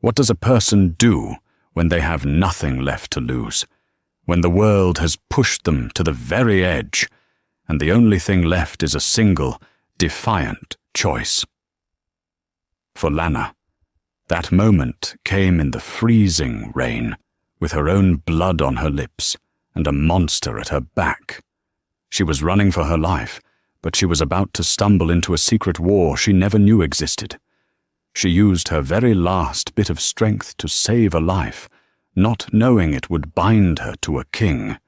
What does a person do when they have nothing left to lose? When the world has pushed them to the very edge, and the only thing left is a single, defiant choice? For Lana, that moment came in the freezing rain, with her own blood on her lips and a monster at her back. She was running for her life, but she was about to stumble into a secret war she never knew existed. She used her very last bit of strength to save a life, not knowing it would bind her to a king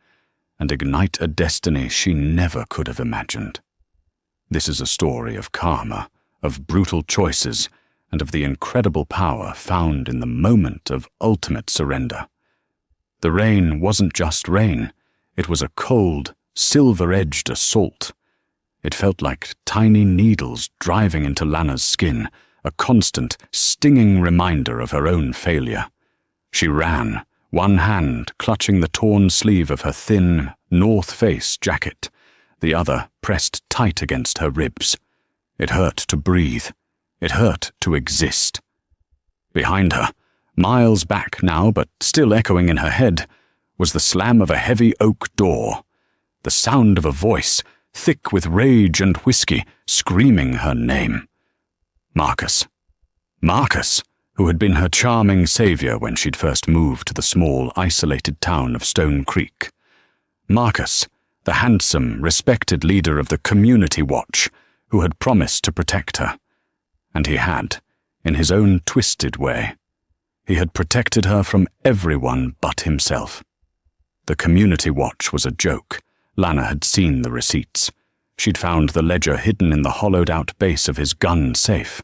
and ignite a destiny she never could have imagined. This is a story of karma, of brutal choices, and of the incredible power found in the moment of ultimate surrender. The rain wasn't just rain. It was a cold, silver-edged assault. It felt like tiny needles driving into Lana's skin, a constant, stinging reminder of her own failure. She ran, one hand clutching the torn sleeve of her thin, North Face jacket, the other pressed tight against her ribs. It hurt to breathe. It hurt to exist. Behind her, miles back now but still echoing in her head, was the slam of a heavy oak door, the sound of a voice, thick with rage and whiskey, screaming her name. Marcus. Marcus, who had been her charming savior when she'd first moved to the small, isolated town of Stone Creek. Marcus, the handsome, respected leader of the Community Watch, who had promised to protect her. And he had, in his own twisted way. He had protected her from everyone but himself. The Community Watch was a joke. Lana had seen the receipts. She'd found the ledger hidden in the hollowed-out base of his gun safe.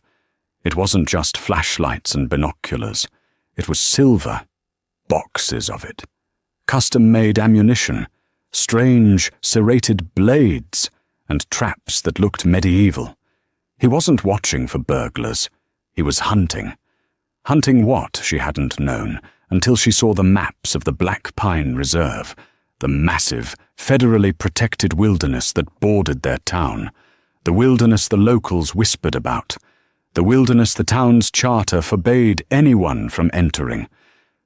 It wasn't just flashlights and binoculars. It was silver, boxes of it. Custom-made ammunition, strange, serrated blades, and traps that looked medieval. He wasn't watching for burglars. He was hunting. Hunting what, she hadn't known, until she saw the maps of the Black Pine Reserve, the massive, federally protected wilderness that bordered their town, the wilderness the locals whispered about, the wilderness the town's charter forbade anyone from entering.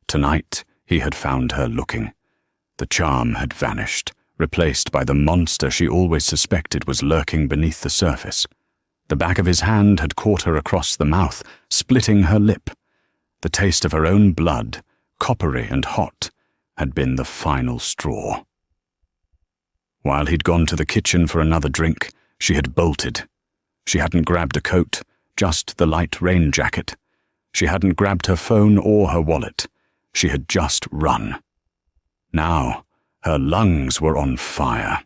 Tonight, he had found her looking. The charm had vanished, replaced by the monster she always suspected was lurking beneath the surface. The back of his hand had caught her across the mouth, splitting her lip. The taste of her own blood, coppery and hot, had been the final straw. While he'd gone to the kitchen for another drink, she had bolted. She hadn't grabbed a coat, just the light rain jacket. She hadn't grabbed her phone or her wallet. She had just run. Now, her lungs were on fire.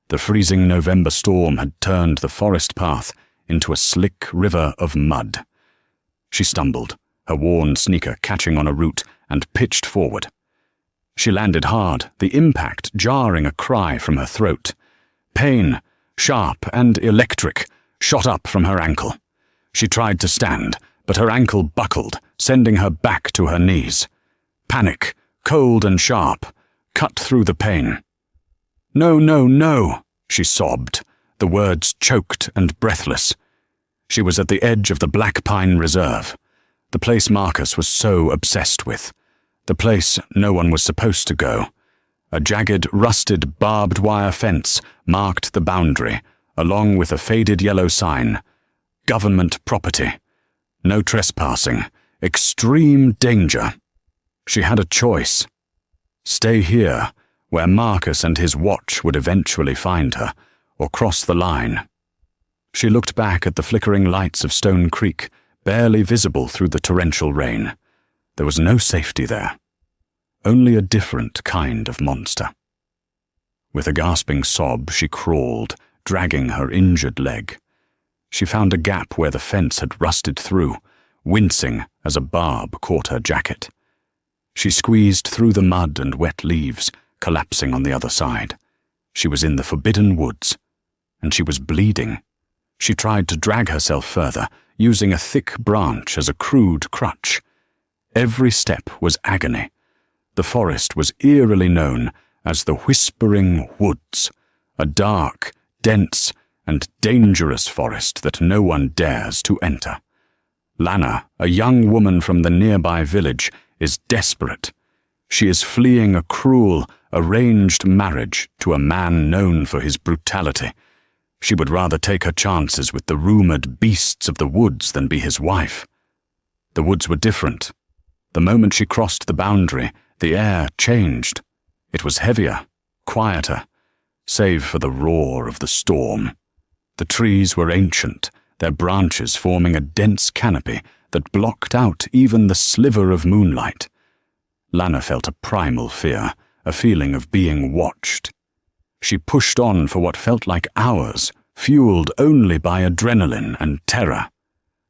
The freezing November storm had turned the forest path into a slick river of mud. She stumbled, her worn sneaker catching on a root, and pitched forward. She landed hard, the impact jarring a cry from her throat. Pain, sharp and electric, shot up from her ankle. She tried to stand, but her ankle buckled, sending her back to her knees. Panic, cold and sharp, cut through the pain. "No, no, no," she sobbed, the words choked and breathless. She was at the edge of the Black Pine Reserve, the place Marcus was so obsessed with, the place no one was supposed to go. A jagged, rusted, barbed wire fence marked the boundary, along with a faded yellow sign. Government property. No trespassing. Extreme danger. She had a choice. Stay here, where Marcus and his watch would eventually find her, or cross the line. She looked back at the flickering lights of Stone Creek, barely visible through the torrential rain. There was no safety there. Only a different kind of monster. With a gasping sob, she crawled, dragging her injured leg. She found a gap where the fence had rusted through, wincing as a barb caught her jacket. She squeezed through the mud and wet leaves, collapsing on the other side. She was in the forbidden woods, and she was bleeding. She tried to drag herself further, using a thick branch as a crude crutch. Every step was agony. The forest was eerily known as the Whispering Woods, a dark, dense, and dangerous forest that no one dares to enter. Lana, a young woman from the nearby village, is desperate. She is fleeing a cruel, arranged marriage to a man known for his brutality. She would rather take her chances with the rumored beasts of the woods than be his wife. The woods were different. The moment she crossed the boundary, the air changed. It was heavier, quieter, save for the roar of the storm. The trees were ancient, their branches forming a dense canopy that blocked out even the sliver of moonlight. Lana felt a primal fear, a feeling of being watched. She pushed on for what felt like hours, fueled only by adrenaline and terror.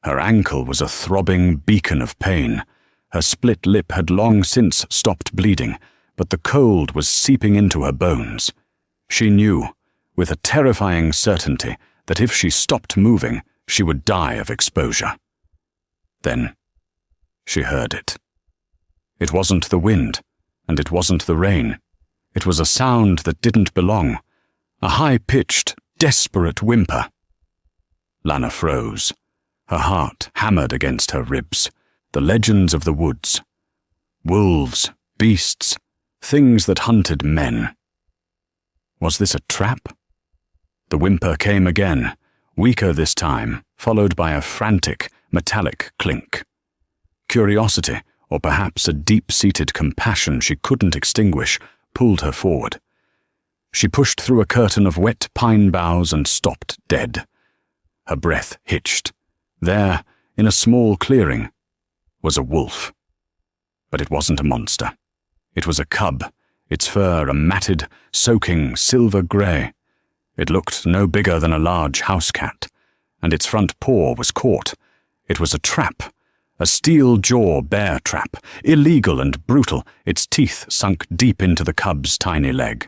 Her ankle was a throbbing beacon of pain. Her split lip had long since stopped bleeding, but the cold was seeping into her bones. She knew, with a terrifying certainty, that if she stopped moving, she would die of exposure. Then she heard it. It wasn't the wind, and it wasn't the rain. It was a sound that didn't belong, a high-pitched, desperate whimper. Lana froze. Her heart hammered against her ribs. The legends of the woods. Wolves, beasts, things that hunted men. Was this a trap? The whimper came again, weaker this time, followed by a frantic, metallic clink. Curiosity, or perhaps a deep-seated compassion she couldn't extinguish, pulled her forward. She pushed through a curtain of wet pine boughs and stopped dead. Her breath hitched. There, in a small clearing, was a wolf. But it wasn't a monster. It was a cub, its fur a matted, soaking silver grey. It looked no bigger than a large house cat, and its front paw was caught. It was a trap, a steel-jaw bear trap, illegal and brutal, its teeth sunk deep into the cub's tiny leg.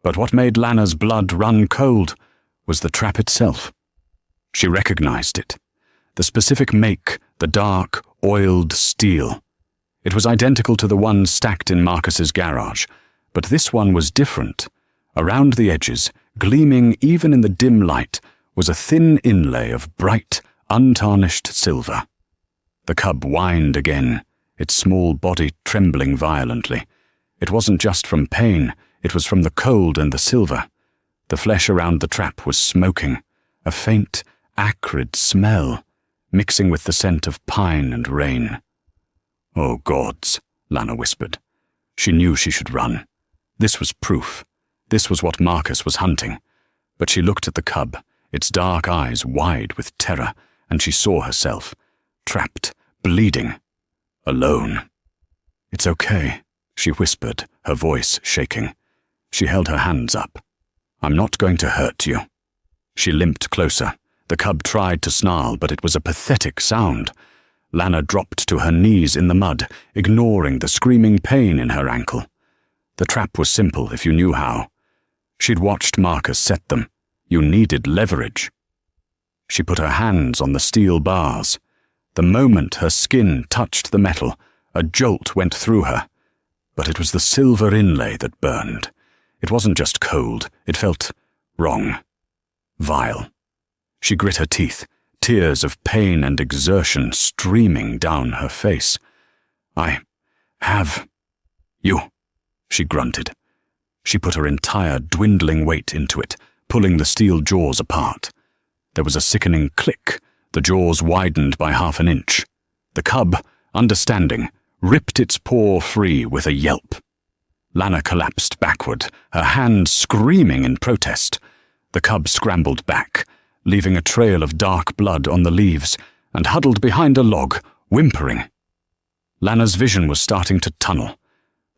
But what made Lana's blood run cold was the trap itself. She recognized it. The specific make, the dark, oiled steel. It was identical to the one stacked in Marcus's garage, but this one was different. Around the edges, gleaming even in the dim light, was a thin inlay of bright, untarnished silver. The cub whined again, its small body trembling violently. It wasn't just from pain, it was from the cold and the silver. The flesh around the trap was smoking, a faint, acrid smell, mixing with the scent of pine and rain. "Oh, gods," Lana whispered. She knew she should run. This was proof. This was what Marcus was hunting. But she looked at the cub, its dark eyes wide with terror, and she saw herself, trapped, bleeding, alone. "It's okay," she whispered, her voice shaking. She held her hands up. "I'm not going to hurt you." She limped closer. The cub tried to snarl, but it was a pathetic sound. Lana dropped to her knees in the mud, ignoring the screaming pain in her ankle. The trap was simple if you knew how. She'd watched Marcus set them. You needed leverage. She put her hands on the steel bars. The moment her skin touched the metal, a jolt went through her. But it was the silver inlay that burned. It wasn't just cold, it felt wrong, vile. She grit her teeth, tears of pain and exertion streaming down her face. "I have you," she grunted. She put her entire dwindling weight into it, pulling the steel jaws apart. There was a sickening click. The jaws widened by 1/2 inch. The cub, understanding, ripped its paw free with a yelp. Lana collapsed backward, her hand screaming in protest. The cub scrambled back, leaving a trail of dark blood on the leaves, and huddled behind a log, whimpering. Lana's vision was starting to tunnel.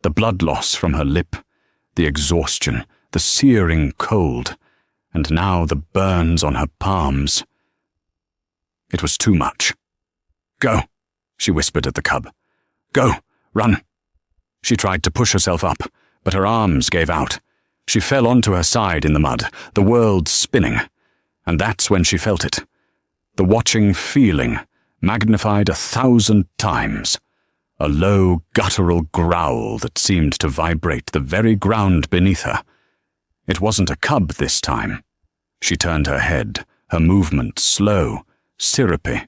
The blood loss from her lip, the exhaustion, the searing cold, and now the burns on her palms. It was too much. "Go," she whispered at the cub. "Go, run." She tried to push herself up, but her arms gave out. She fell onto her side in the mud, the world spinning. And that's when she felt it. The watching feeling, magnified 1,000 times. A low, guttural growl that seemed to vibrate the very ground beneath her. It wasn't a cub this time. She turned her head, her movement slow, syrupy,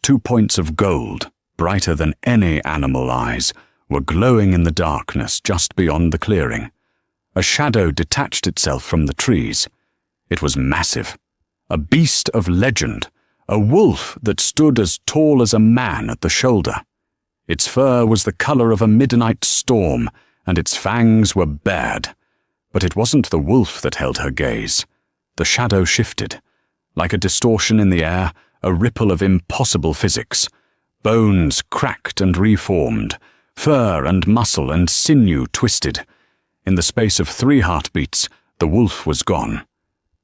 2 points of gold, brighter than any animal eyes, were glowing in the darkness just beyond the clearing. A shadow detached itself from the trees. It was massive, a beast of legend, a wolf that stood as tall as a man at the shoulder. Its fur was the color of a midnight storm, and its fangs were bared. But it wasn't the wolf that held her gaze. The shadow shifted. Like a distortion in the air, a ripple of impossible physics. Bones cracked and reformed, fur and muscle and sinew twisted. In the space of 3 heartbeats, the wolf was gone.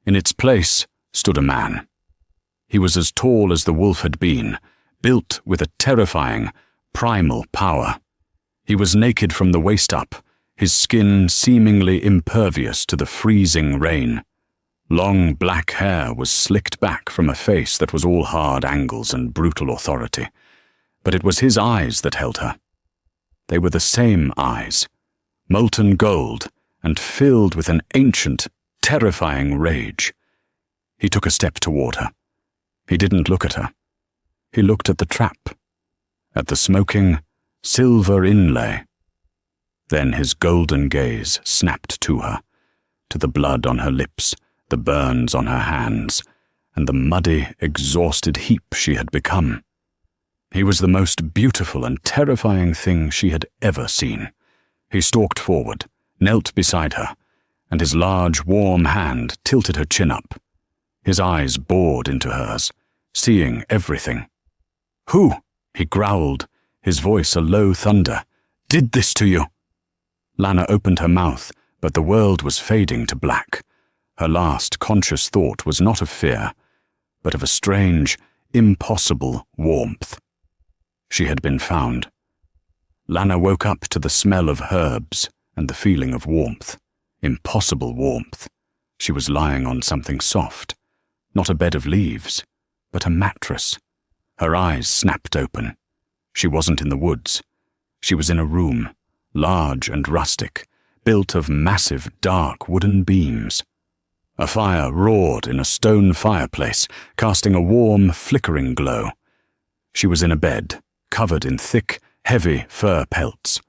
In its place stood a man. He was as tall as the wolf had been, built with a terrifying, primal power. He was naked from the waist up, his skin seemingly impervious to the freezing rain. Long black hair was slicked back from a face that was all hard angles and brutal authority. But it was his eyes that held her. They were the same eyes, molten gold and filled with an ancient, terrifying rage. He took a step toward her. He didn't look at her. He looked at the trap, at the smoking, silver inlay. Then his golden gaze snapped to her, to the blood on her lips, the burns on her hands, and the muddy, exhausted heap she had become. He was the most beautiful and terrifying thing she had ever seen. He stalked forward, knelt beside her, and his large, warm hand tilted her chin up. His eyes bored into hers, seeing everything. "Who?" he growled, his voice a low thunder. "Did this to you?" Lana opened her mouth, but the world was fading to black. Her last conscious thought was not of fear, but of a strange, impossible warmth. She had been found. Lana woke up to the smell of herbs and the feeling of warmth. Impossible warmth. She was lying on something soft. Not a bed of leaves, but a mattress. Her eyes snapped open. She wasn't in the woods. She was in a room, large and rustic, built of massive, dark wooden beams. A fire roared in a stone fireplace, casting a warm, flickering glow. She was in a bed, covered in thick, heavy fur pelts.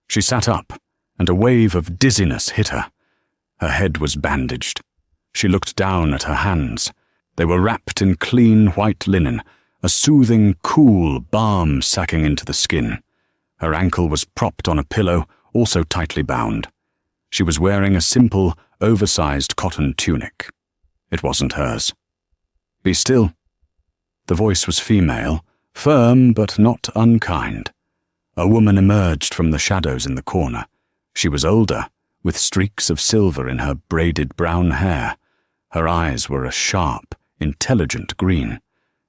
She sat up, and a wave of dizziness hit her. Her head was bandaged. She looked down at her hands. They were wrapped in clean white linen, a soothing, cool balm sacking into the skin. Her ankle was propped on a pillow, also tightly bound. She was wearing a simple, oversized cotton tunic. It wasn't hers. "Be still." The voice was female, firm but not unkind. A woman emerged from the shadows in the corner. She was older, with streaks of silver in her braided brown hair. Her eyes were a sharp, intelligent green.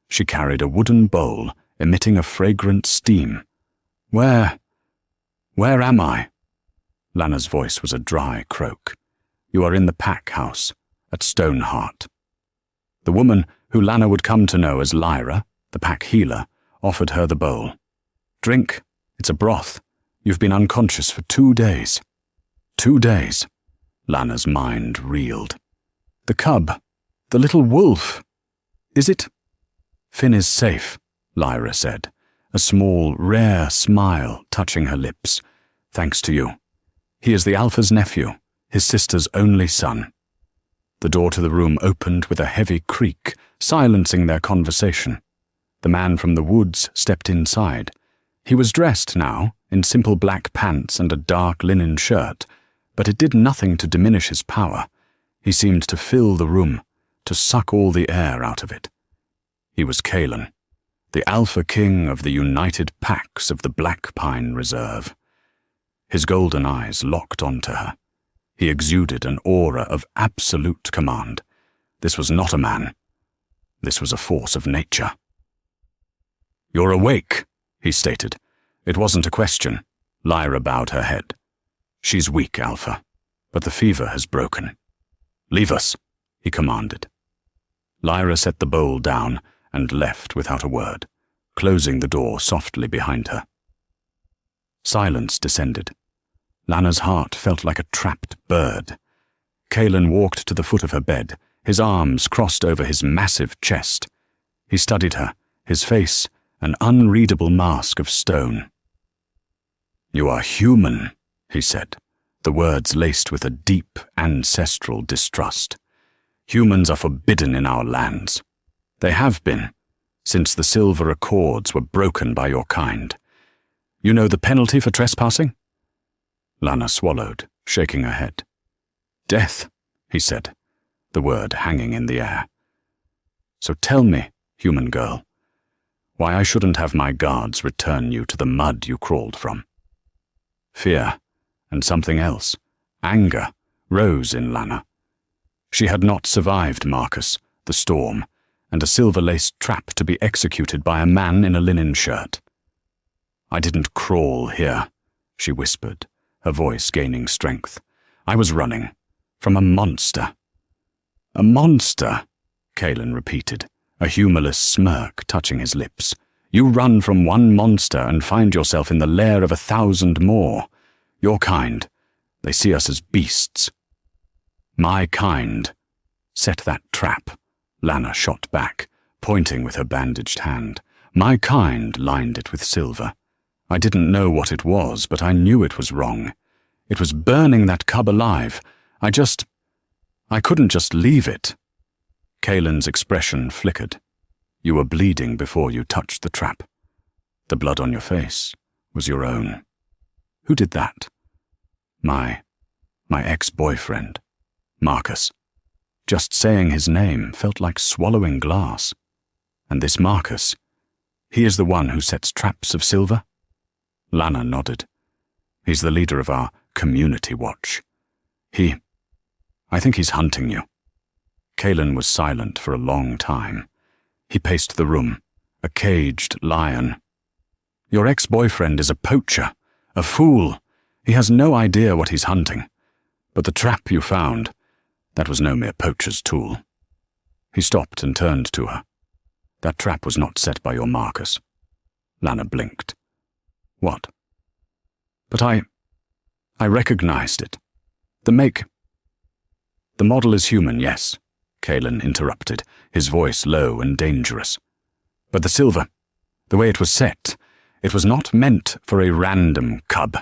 She carried a wooden bowl, emitting a fragrant steam. Where am I?" Lana's voice was a dry croak. "You are in the pack house, at Stoneheart." The woman, who Lana would come to know as Lyra, the pack healer, offered her the bowl. "Drink. It's a broth. You've been unconscious for 2 days." 2 days. Lana's mind reeled. "The cub. The little wolf. Is it?" "Finn is safe," Lyra said, a small, rare smile touching her lips. "Thanks to you. He is the Alpha's nephew, his sister's only son." The door to the room opened with a heavy creak, silencing their conversation. The man from the woods stepped inside. He was dressed now, in simple black pants and a dark linen shirt, but it did nothing to diminish his power. He seemed to fill the room, to suck all the air out of it. He was Kalen, the Alpha King of the United Packs of the Black Pine Reserve. His golden eyes locked onto her. He exuded an aura of absolute command. This was not a man. This was a force of nature. "You're awake," he stated. It wasn't a question. Lyra bowed her head. "She's weak, Alpha, but the fever has broken. Leave us," he commanded. Lyra set the bowl down and left without a word, closing the door softly behind her. Silence descended. Lana's heart felt like a trapped bird. Kalen walked to the foot of her bed, his arms crossed over his massive chest. He studied her, his face an unreadable mask of stone. "You are human," he said, the words laced with a deep ancestral distrust. "Humans are forbidden in our lands. They have been, since the Silver Accords were broken by your kind. You know the penalty for trespassing?" Lana swallowed, shaking her head. "Death," he said, the word hanging in the air. "So tell me, human girl, why I shouldn't have my guards return you to the mud you crawled from." Fear, and something else, anger, rose in Lana. She had not survived Marcus, the storm, and a silver-laced trap to be executed by a man in a linen shirt. "I didn't crawl here," she whispered, her voice gaining strength. "I was running from a monster." "A monster," Kalen repeated, a humorless smirk touching his lips. "You run from one monster and find yourself in the lair of 1,000 more. Your kind, they see us as beasts." "My kind set that trap," Lana shot back, pointing with her bandaged hand. "My kind lined it with silver. I didn't know what it was, but I knew it was wrong. It was burning that cub alive. I couldn't just leave it." Kalen's expression flickered. "You were bleeding before you touched the trap. The blood on your face was your own." "Who did that?" My ex-boyfriend, Marcus." Just saying his name felt like swallowing glass. "And this Marcus, he is the one who sets traps of silver?" Lana nodded. "He's the leader of our community watch. I think he's hunting you." Kalen was silent for a long time. He paced the room, a caged lion. "Your ex-boyfriend is a poacher, a fool. He has no idea what he's hunting. But the trap you found, that was no mere poacher's tool." He stopped and turned to her. "That trap was not set by your Marcus." Lana blinked. "What?" "But I recognized it. The model is human, yes," Kalen interrupted, his voice low and dangerous. "But the silver, the way it was set, it was not meant for a random cub.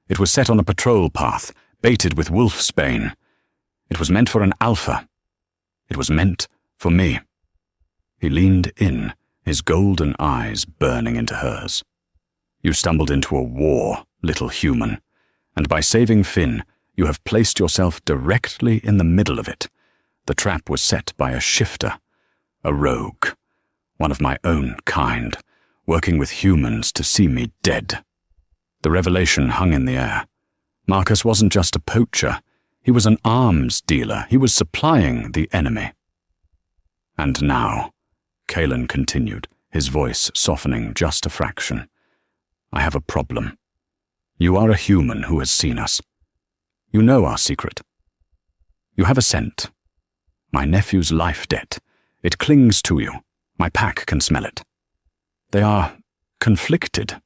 It was set on a patrol path, baited with wolfsbane. It was meant for an alpha. It was meant for me." He leaned in, his golden eyes burning into hers. "You stumbled into a war, little human, and by saving Finn, you have placed yourself directly in the middle of it. The trap was set by a shifter, a rogue, one of my own kind, working with humans to see me dead." The revelation hung in the air. Marcus wasn't just a poacher. He was an arms dealer. He was supplying the enemy. "And now," Kalen continued, his voice softening just a fraction, "I have a problem. You are a human who has seen us. You know our secret. You have a scent. My nephew's life debt. It clings to you. My pack can smell it. They are conflicted.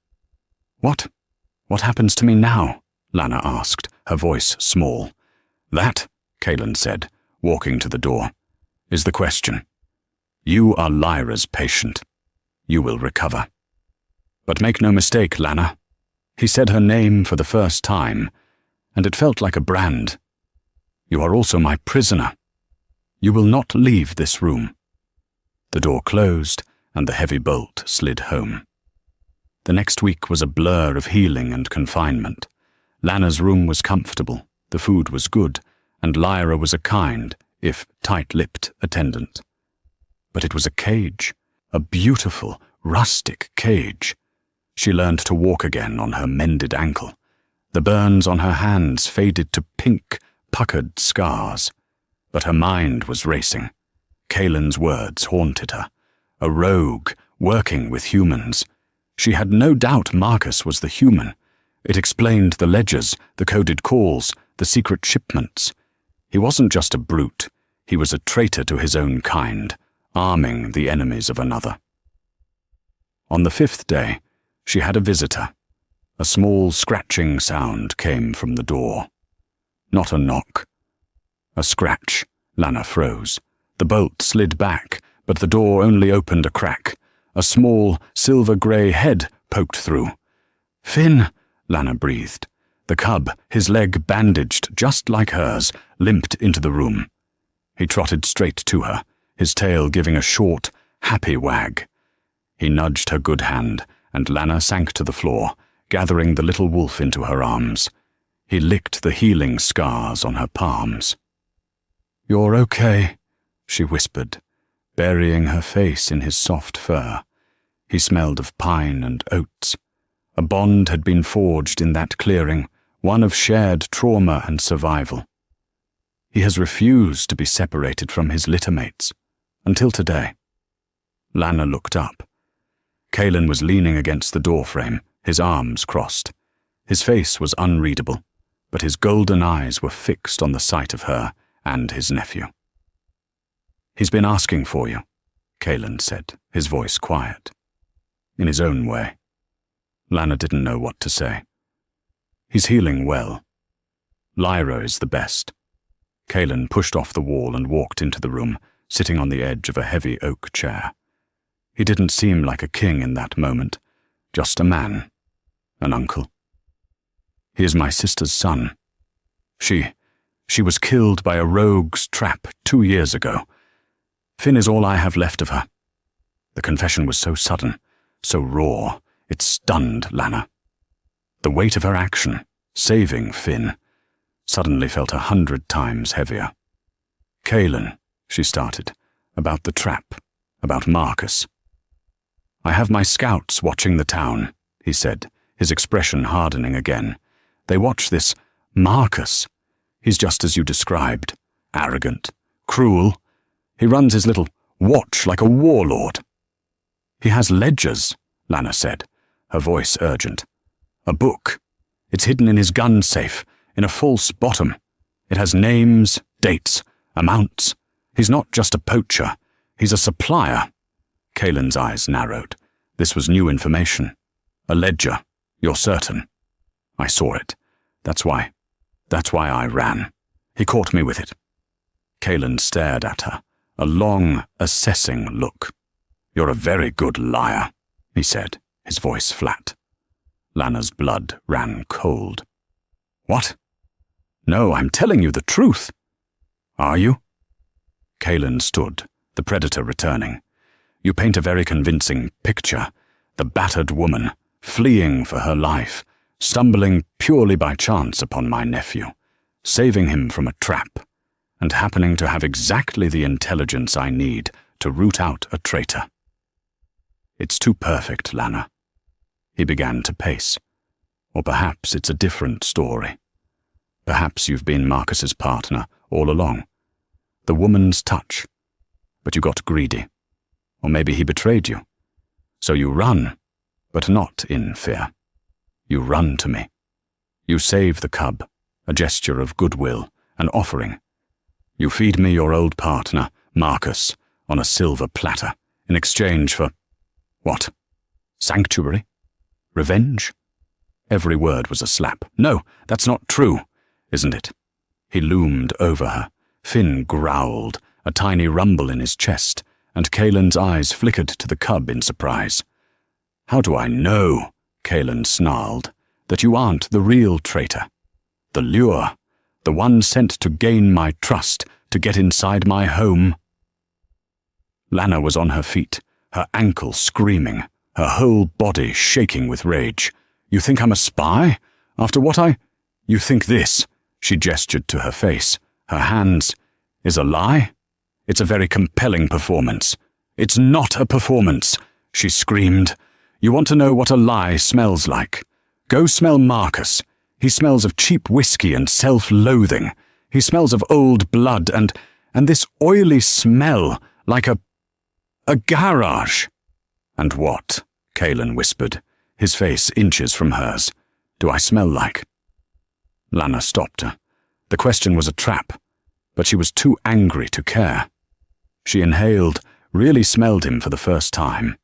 What happens to me now?" Lana asked, her voice small. "That," Kalen said, walking to the door, "is the question. You are Lyra's patient. You will recover. But make no mistake, Lana." He said her name for the first time, and it felt like a brand. "You are also my prisoner. You will not leave this room." The door closed, and the heavy bolt slid home. The next week was a blur of healing and confinement. Lana's room was comfortable, the food was good, and Lyra was a kind, if tight-lipped, attendant. But it was a cage, a beautiful, rustic cage. She learned to walk again on her mended ankle. The burns on her hands faded to pink, puckered scars. But her mind was racing. Kalen's words haunted her. A rogue, working with humans. She had no doubt Marcus was the human. It explained the ledgers, the coded calls, the secret shipments. He wasn't just a brute. He was a traitor to his own kind, arming the enemies of another. On the 5th day, she had a visitor. A small scratching sound came from the door. Not a knock. A scratch. Lana froze. The bolt slid back, but the door only opened a crack. A small, silver-grey head poked through. "Finn," Lana breathed. The cub, his leg bandaged just like hers, limped into the room. He trotted straight to her, his tail giving a short, happy wag. He nudged her good hand, and Lana sank to the floor, gathering the little wolf into her arms. He licked the healing scars on her palms. "You're okay," she whispered, burying her face in his soft fur. He smelled of pine and oats. A bond had been forged in that clearing, one of shared trauma and survival. He has refused to be separated from his littermates, until today. Lana looked up. Kaelin was leaning against the doorframe, his arms crossed. His face was unreadable, but his golden eyes were fixed on the sight of her and his nephew. "He's been asking for you," Kaelin said, his voice quiet. In his own way. Lana didn't know what to say. "He's healing well. Lyra is the best." Kaelin pushed off the wall and walked into the room, sitting on the edge of a heavy oak chair. He didn't seem like a king in that moment, just a man, an uncle. "He is my sister's son. She was killed by a rogue's trap 2 years ago. Finn is all I have left of her." The confession was so sudden, so raw, it stunned Lana. The weight of her action, saving Finn, suddenly felt 100 times heavier. "Kaelin," she started, "about the trap, about Marcus." "I have my scouts watching the town," he said, his expression hardening again. "They watch this Marcus. He's just as you described, arrogant, cruel. He runs his little watch like a warlord." "He has ledgers," Lana said, her voice urgent. "A book. It's hidden in his gun safe, in a false bottom. It has names, dates, amounts. He's not just a poacher. He's a supplier." Kaelin's eyes narrowed. This was new information. "A ledger, you're certain?" "I saw it. That's why I ran. He caught me with it." Kaelin stared at her, a long, assessing look. "You're a very good liar," he said, his voice flat. Lana's blood ran cold. "What?" "No, I'm telling you the truth." "Are you?" Kaelin stood, the predator returning. "You paint a very convincing picture. The battered woman, fleeing for her life, stumbling purely by chance upon my nephew, saving him from a trap, and happening to have exactly the intelligence I need to root out a traitor." "It's too perfect, Lana." He began to pace. "Or perhaps it's a different story. Perhaps you've been Marcus's partner all along. The woman's touch. But you got greedy. Or maybe he betrayed you. So you run, but not in fear. You run to me. You save the cub, a gesture of goodwill, an offering. You feed me your old partner, Marcus, on a silver platter, in exchange for... what? Sanctuary? Revenge?" Every word was a slap. "No, that's not true, isn't it?" He loomed over her. Finn growled, a tiny rumble in his chest, and Kaelin's eyes flickered to the cub in surprise. "How do I know," Kaelin snarled, "that you aren't the real traitor? The lure, the one sent to gain my trust, to get inside my home?" Lana was on her feet, her ankle screaming, her whole body shaking with rage. "You think I'm a spy? After what You think this," she gestured to her face, her hands, "is a lie? It's a very compelling performance." "It's not a performance," she screamed. "You want to know what a lie smells like? Go smell Marcus. He smells of cheap whiskey and self-loathing. He smells of old blood and this oily smell like a garage." "And what?" Kaelin whispered, his face inches from hers. "Do I smell like?" Lana stopped her. The question was a trap, but she was too angry to care. She inhaled, really smelled him for the first time.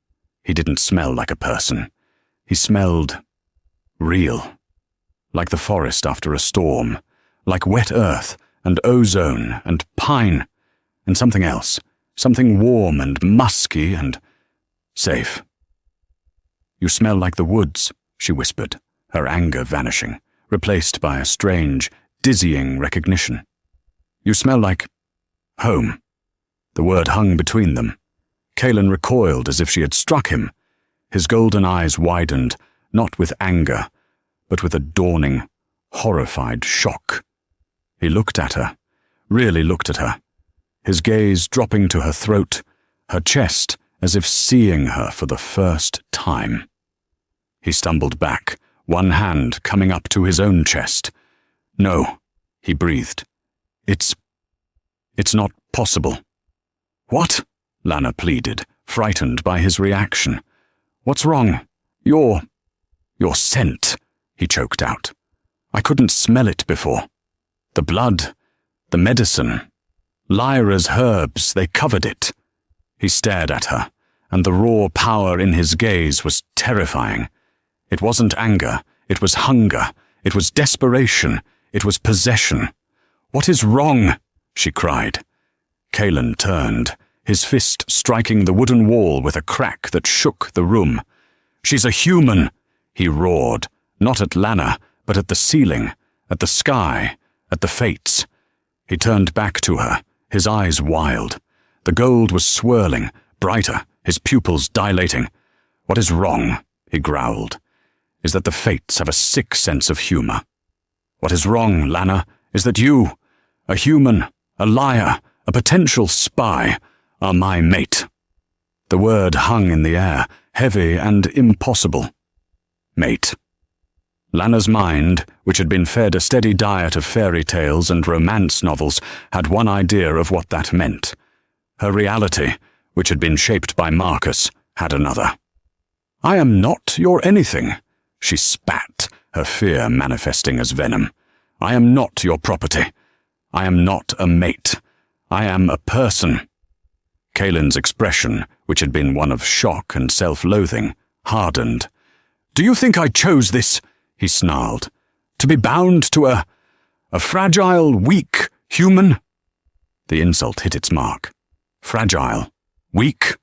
He didn't smell like a person. He smelled real. Like the forest after a storm. Like wet earth and ozone and pine and something else. Something warm and musky and Safe. You smell like the woods, she whispered, her anger vanishing, replaced by a strange, dizzying recognition. You smell like home. The word hung between them. Kalen recoiled as if she had struck him. His golden eyes widened, not with anger, but with a dawning, horrified shock. He looked at her, really looked at her, his gaze dropping to her throat, her chest, as if seeing her for the first time. He stumbled back, one hand coming up to his own chest. No, he breathed. It's not possible. What? Lana pleaded, frightened by his reaction. What's wrong? Your scent, he choked out. I couldn't smell it before. The blood, the medicine, Lyra's herbs, they covered it. He stared at her, and the raw power in his gaze was terrifying. It wasn't anger, it was hunger, it was desperation, it was possession. What is wrong? She cried. Kalen turned, his fist striking the wooden wall with a crack that shook the room. She's a human, he roared, not at Lana, but at the ceiling, at the sky, at the fates. He turned back to her, his eyes wild. The gold was swirling, brighter, his pupils dilating. What is wrong, he growled, is that the fates have a sick sense of humor. What is wrong, Lana, is that you, a human, a liar, a potential spy, are my mate. The word hung in the air, heavy and impossible. Mate. Lana's mind, which had been fed a steady diet of fairy tales and romance novels, had one idea of what that meant. Her reality, which had been shaped by Marcus, had another. I am not your anything, she spat, her fear manifesting as venom. I am not your property. I am not a mate. I am a person. Kalen's expression, which had been one of shock and self-loathing, hardened. Do you think I chose this? He snarled. To be bound to a fragile, weak human? The insult hit its mark. Fragile. Weak?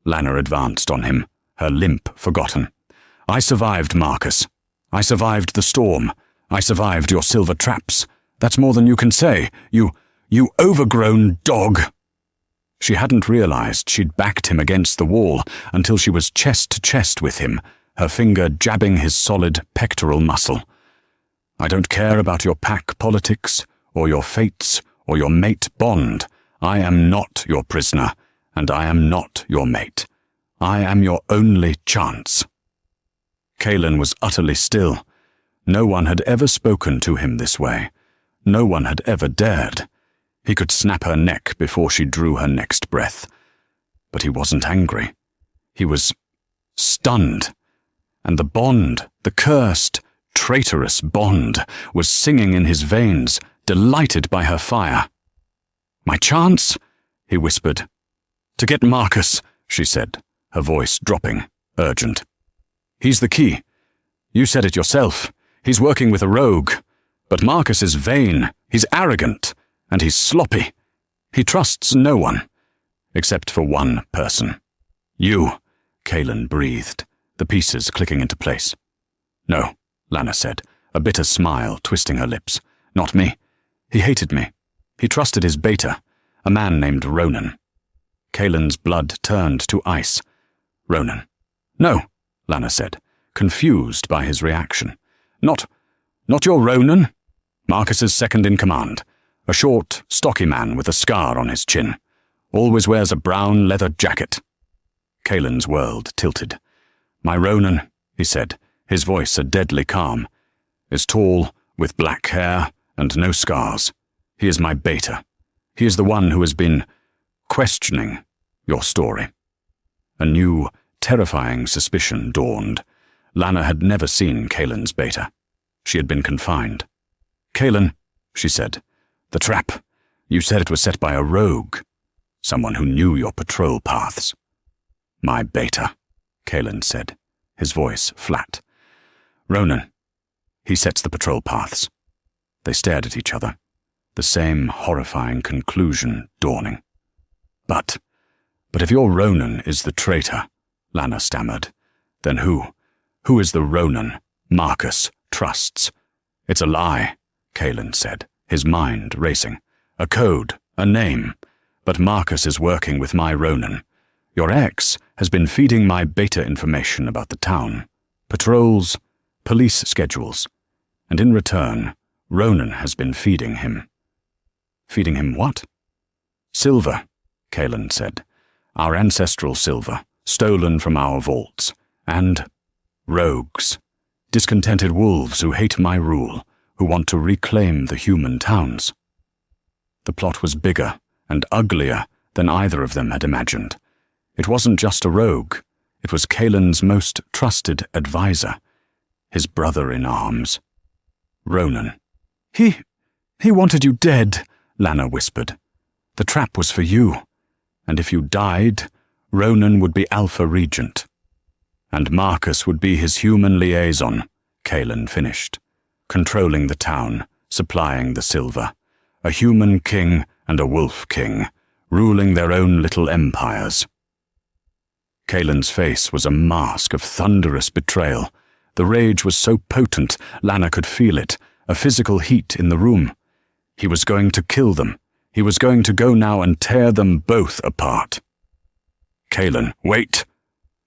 Lana advanced on him, her limp forgotten. I survived, Marcus. I survived the storm. I survived your silver traps. That's more than you can say. You overgrown dog. She hadn't realized she'd backed him against the wall until she was chest to chest with him, her finger jabbing his solid pectoral muscle. I don't care about your pack politics, or your fates, or your mate bond. I am not your prisoner, and I am not your mate. I am your only chance. Kalen was utterly still. No one had ever spoken to him this way. No one had ever dared. He could snap her neck before she drew her next breath. But he wasn't angry. He was stunned. And the bond, the cursed, traitorous bond, was singing in his veins, delighted by her fire. My chance? He whispered. To get Marcus, she said, her voice dropping, urgent. He's the key. You said it yourself. He's working with a rogue. But Marcus is vain, he's arrogant, and he's sloppy. He trusts no one, except for one person. You, Kalen breathed, the pieces clicking into place. No, Lana said, a bitter smile twisting her lips. Not me. He hated me. He trusted his beta, a man named Ronan. Kalen's blood turned to ice. Ronan. No, Lana said, confused by his reaction. Not your Ronan? Marcus's second in command. A short, stocky man with a scar on his chin. Always wears a brown leather jacket. Kalen's world tilted. My Ronan, he said, his voice a deadly calm, is tall, with black hair and no scars. He is my beta. He is the one who has been questioning your story. A new, terrifying suspicion dawned. Lana had never seen Kalen's beta. She had been confined. Kalen, she said, the trap. You said it was set by a rogue. Someone who knew your patrol paths. My beta, Kalen said, his voice flat. Ronan. He sets the patrol paths. They stared at each other, the same horrifying conclusion dawning. But if your Ronan is the traitor, Lana stammered. Then who? Who is the Ronan Marcus trusts? It's a lie, Cailan said, his mind racing. A code, a name. But Marcus is working with my Ronan. Your ex has been feeding my beta information about the town. Patrols, police schedules. And in return, Ronan has been feeding him. Feeding him what? Silver, Cailan said. Our ancestral silver, stolen from our vaults. And rogues. Discontented wolves who hate my rule, who want to reclaim the human towns. The plot was bigger and uglier than either of them had imagined. It wasn't just a rogue. It was Cailan's most trusted advisor, his brother in arms. Ronan. He wanted you dead, Lana whispered. The trap was for you, and if you died, Ronan would be Alpha Regent. And Marcus would be his human liaison, Cailan finished, controlling the town, supplying the silver. A human king and a wolf king, ruling their own little empires. Cailan's face was a mask of thunderous betrayal. The rage was so potent, Lana could feel it, a physical heat in the room. He was going to kill them. He was going to go now and tear them both apart. Cailan, wait!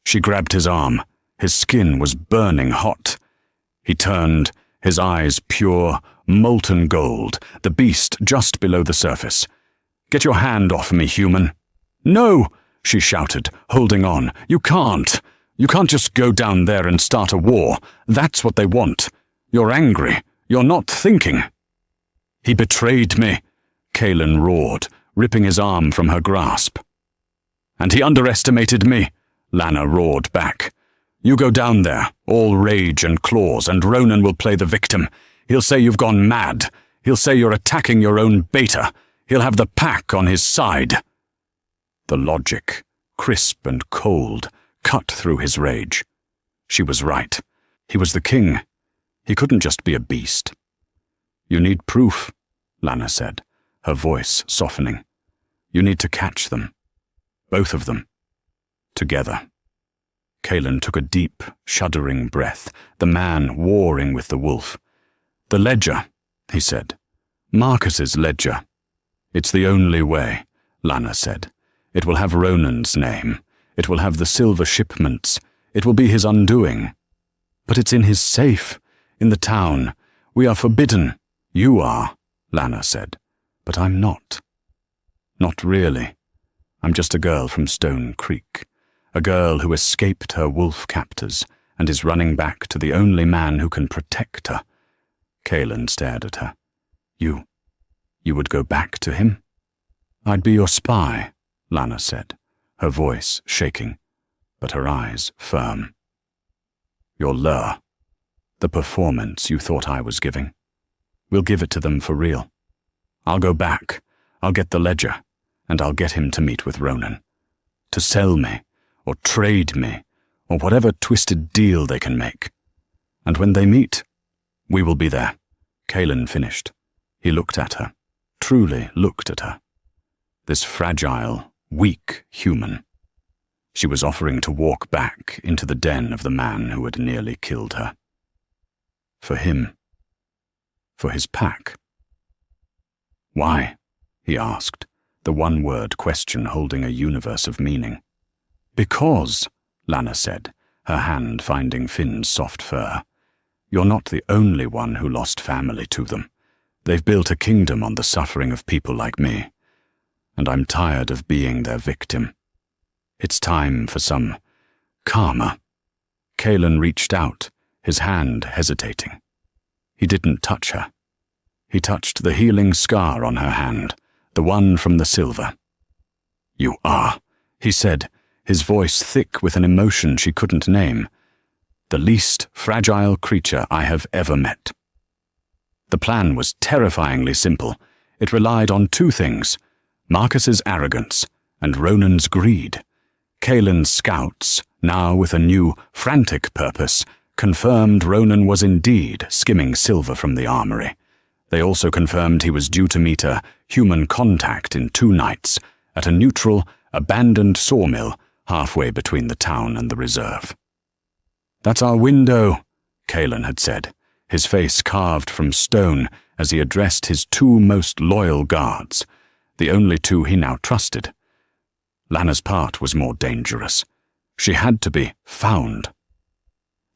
She grabbed his arm. His skin was burning hot. He turned, his eyes pure, molten gold, the beast just below the surface. Get your hand off me, human. No, she shouted, holding on. You can't. You can't just go down there and start a war. That's what they want. You're angry. You're not thinking. He betrayed me, Cailan roared, ripping his arm from her grasp. And he underestimated me, Lana roared back. You go down there, all rage and claws, and Ronan will play the victim. He'll say you've gone mad. He'll say you're attacking your own beta. He'll have the pack on his side. The logic, crisp and cold, cut through his rage. She was right. He was the king. He couldn't just be a beast. You need proof, Lana said, her voice softening. You need to catch them. Both of them. Together. Cailan took a deep, shuddering breath, the man warring with the wolf. The ledger, he said. Marcus's ledger. It's the only way, Lana said. It will have Ronan's name. It will have the silver shipments. It will be his undoing. But it's in his safe, in the town. We are forbidden. You are, Lana said. But I'm not. Not really. I'm just a girl from Stone Creek. A girl who escaped her wolf captors and is running back to the only man who can protect her. Cailan stared at her. You would go back to him? I'd be your spy, Lana said, her voice shaking, but her eyes firm. Your lure. The performance you thought I was giving. We'll give it to them for real. I'll go back. I'll get the ledger, and I'll get him to meet with Ronan. To sell me, or trade me, or whatever twisted deal they can make. And when they meet, we will be there. Cailan finished. He looked at her, truly looked at her. This fragile, weak human. She was offering to walk back into the den of the man who had nearly killed her. For him. For his pack. Why? He asked, the one-word question holding a universe of meaning. Because, Lana said, her hand finding Finn's soft fur. You're not the only one who lost family to them. They've built a kingdom on the suffering of people like me. And I'm tired of being their victim. It's time for some karma. Cailan reached out, his hand hesitating. He didn't touch her. He touched the healing scar on her hand, the one from the silver. You are, he said, his voice thick with an emotion she couldn't name, the least fragile creature I have ever met. The plan was terrifyingly simple. It relied on two things, Marcus's arrogance and Ronan's greed. Cailan's scouts, now with a new, frantic purpose, confirmed Ronan was indeed skimming silver from the armory. They also confirmed he was due to meet a human contact in 2 nights at a neutral, abandoned sawmill halfway between the town and the reserve. "That's our window," Kalen had said, his face carved from stone as he addressed his two most loyal guards, the only two he now trusted. Lana's part was more dangerous. She had to be found.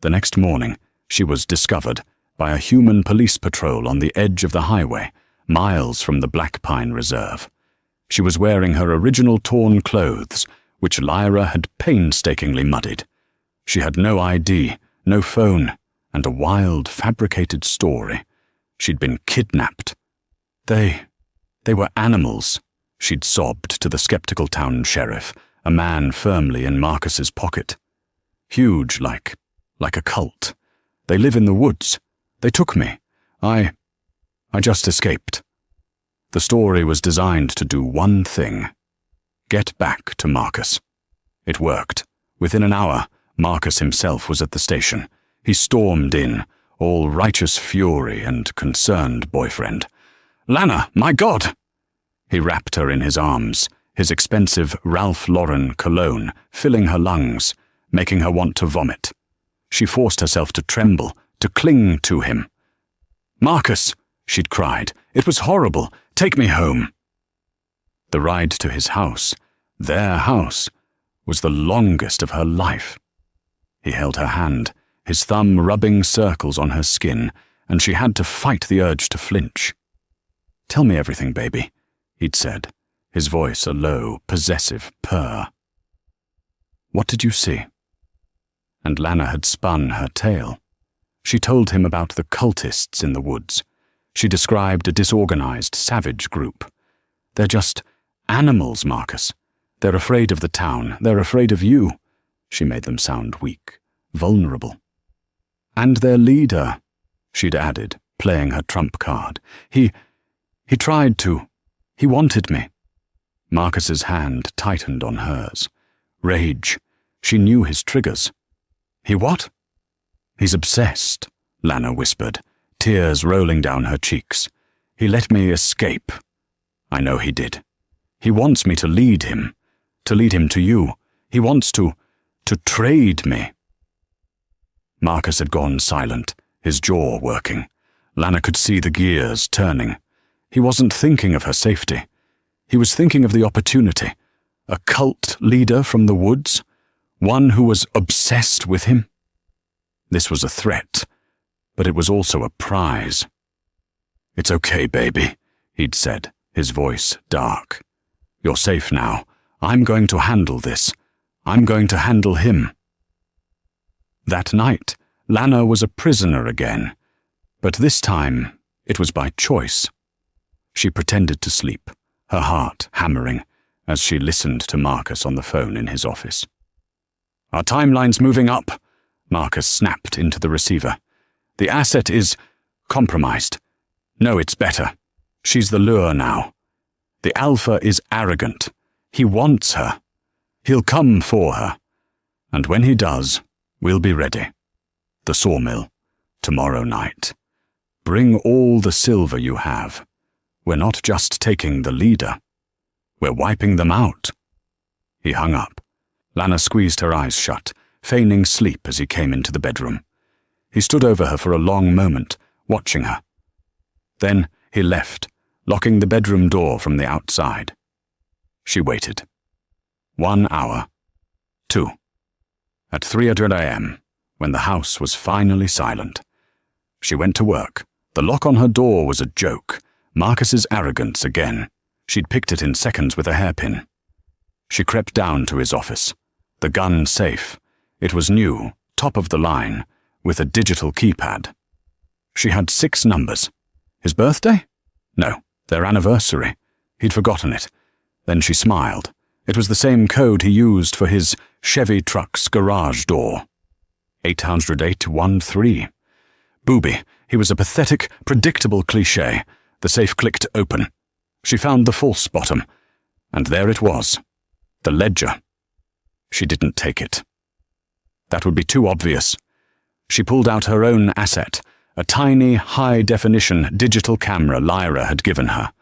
The next morning, she was discovered by a human police patrol on the edge of the highway, miles from the Black Pine Reserve. She was wearing her original torn clothes, which Lyra had painstakingly muddied. She had no ID, no phone, and a wild, fabricated story. She'd been kidnapped. They were animals, she'd sobbed to the skeptical town sheriff, a man firmly in Marcus's pocket. Huge, like a cult. They live in the woods. They took me. I just escaped. The story was designed to do one thing: get back to Marcus. It worked. Within an hour, Marcus himself was at the station. He stormed in, all righteous fury and concerned boyfriend. "Lana, my God!" He wrapped her in his arms, his expensive Ralph Lauren cologne filling her lungs, making her want to vomit. She forced herself to tremble, to cling to him. "Marcus," she'd cried, "it was horrible. Take me home." The ride to his house, their house, was the longest of her life. He held her hand, his thumb rubbing circles on her skin, and she had to fight the urge to flinch. "Tell me everything, baby," he'd said, his voice a low, possessive purr. "What did you see?" And Lana had spun her tale. She told him about the cultists in the woods. She described a disorganized, savage group. "They're just animals, Marcus. They're afraid of the town. They're afraid of you." She made them sound weak, vulnerable. "And their leader," she'd added, playing her trump card. He tried to. He wanted me." Marcus's hand tightened on hers. Rage. She knew his triggers. "He what?" "He's obsessed," Lana whispered, tears rolling down her cheeks. "He let me escape. I know he did. He wants me to lead him to you. He wants to trade me." Marcus had gone silent, his jaw working. Lana could see the gears turning. He wasn't thinking of her safety. He was thinking of the opportunity. A cult leader from the woods, one who was obsessed with him. This was a threat, but it was also a prize. "It's okay, baby," he'd said, his voice dark. "You're safe now. I'm going to handle this. I'm going to handle him." That night, Lana was a prisoner again, but this time it was by choice. She pretended to sleep, her heart hammering, as she listened to Marcus on the phone in his office. "Our timeline's moving up," Marcus snapped into the receiver. "The asset is compromised. No, it's better. She's the lure now. The Alpha is arrogant. He wants her. He'll come for her. And when he does, we'll be ready. The sawmill, tomorrow night. Bring all the silver you have. We're not just taking the leader. We're wiping them out." He hung up. Lana squeezed her eyes shut, feigning sleep as he came into the bedroom. He stood over her for a long moment, watching her. Then he left, locking the bedroom door from the outside. She waited. 1 hour. 2. At 3:00 a.m., when the house was finally silent, she went to work. The lock on her door was a joke. Marcus's arrogance again. She'd picked it in seconds with a hairpin. She crept down to his office. The gun safe. It was new, top of the line, with a digital keypad. She had 6 numbers. His birthday? No, their anniversary. He'd forgotten it. Then she smiled. It was the same code he used for his Chevy truck's garage door. 808-13. Booby. He was a pathetic, predictable cliché. The safe clicked open. She found the false bottom, and there it was. The ledger. She didn't take it. That would be too obvious. She pulled out her own asset, a tiny, high-definition digital camera Lyra had given her.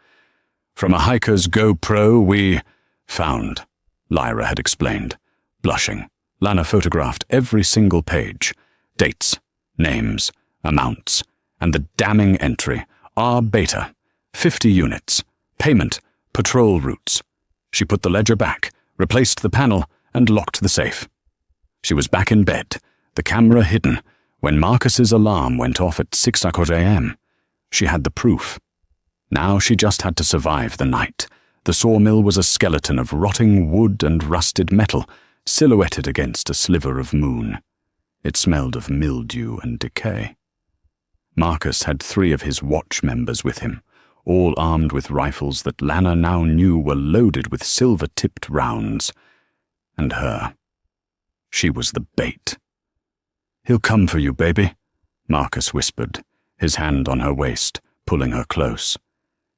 "From a hiker's GoPro we found," Lyra had explained. Blushing, Lana photographed every single page. Dates, names, amounts, and the damning entry, R Beta, 50 units, payment, patrol routes. She put the ledger back, replaced the panel, and locked the safe. She was back in bed, the camera hidden, when Marcus's alarm went off at 6:00 a.m. She had the proof. Now she just had to survive the night. The sawmill was a skeleton of rotting wood and rusted metal, silhouetted against a sliver of moon. It smelled of mildew and decay. Marcus had 3 of his watch members with him, all armed with rifles that Lana now knew were loaded with silver-tipped rounds. And her. She was the bait. "He'll come for you, baby," Marcus whispered, his hand on her waist, pulling her close.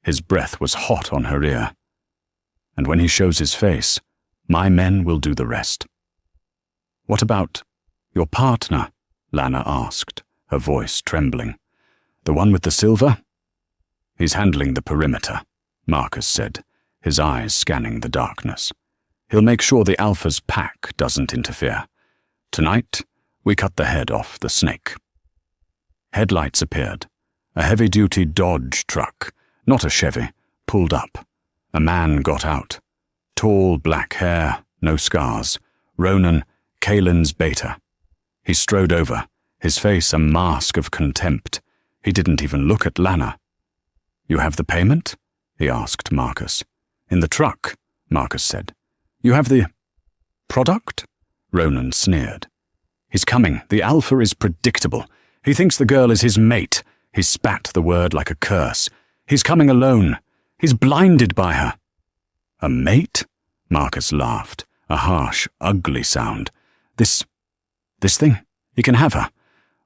His breath was hot on her ear. "And when he shows his face, my men will do the rest." "What about your partner?" Lana asked, her voice trembling. "The one with the silver?" "He's handling the perimeter," Marcus said, his eyes scanning the darkness. "He'll make sure the Alpha's pack doesn't interfere. Tonight, we cut the head off the snake." Headlights appeared. A heavy-duty Dodge truck, not a Chevy, pulled up. A man got out. Tall black hair, no scars. Ronan, Kalen's beta. He strode over, his face a mask of contempt. He didn't even look at Lana. "You have the payment?" he asked Marcus. "In the truck," Marcus said. "You have the product?" Ronan sneered. "He's coming. The Alpha is predictable. He thinks the girl is his mate." He spat the word like a curse. "He's coming alone. He's blinded by her." "A mate?" Marcus laughed, a harsh, ugly sound. This thing? He can have her.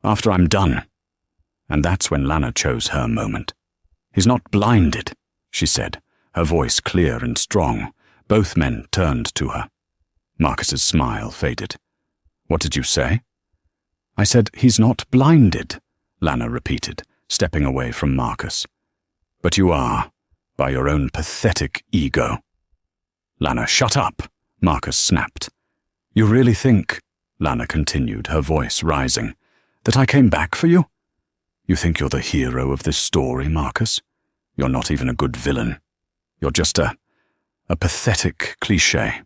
After I'm done." And that's when Lana chose her moment. "He's not blinded," she said, her voice clear and strong. Both men turned to her. Marcus's smile faded. "What did you say?" "I said he's not blinded," Lana repeated, stepping away from Marcus. "But you are, by your own pathetic ego." "Lana, shut up," Marcus snapped. "You really think," Lana continued, her voice rising, "that I came back for you? You think you're the hero of this story, Marcus? You're not even a good villain. You're just a pathetic cliché.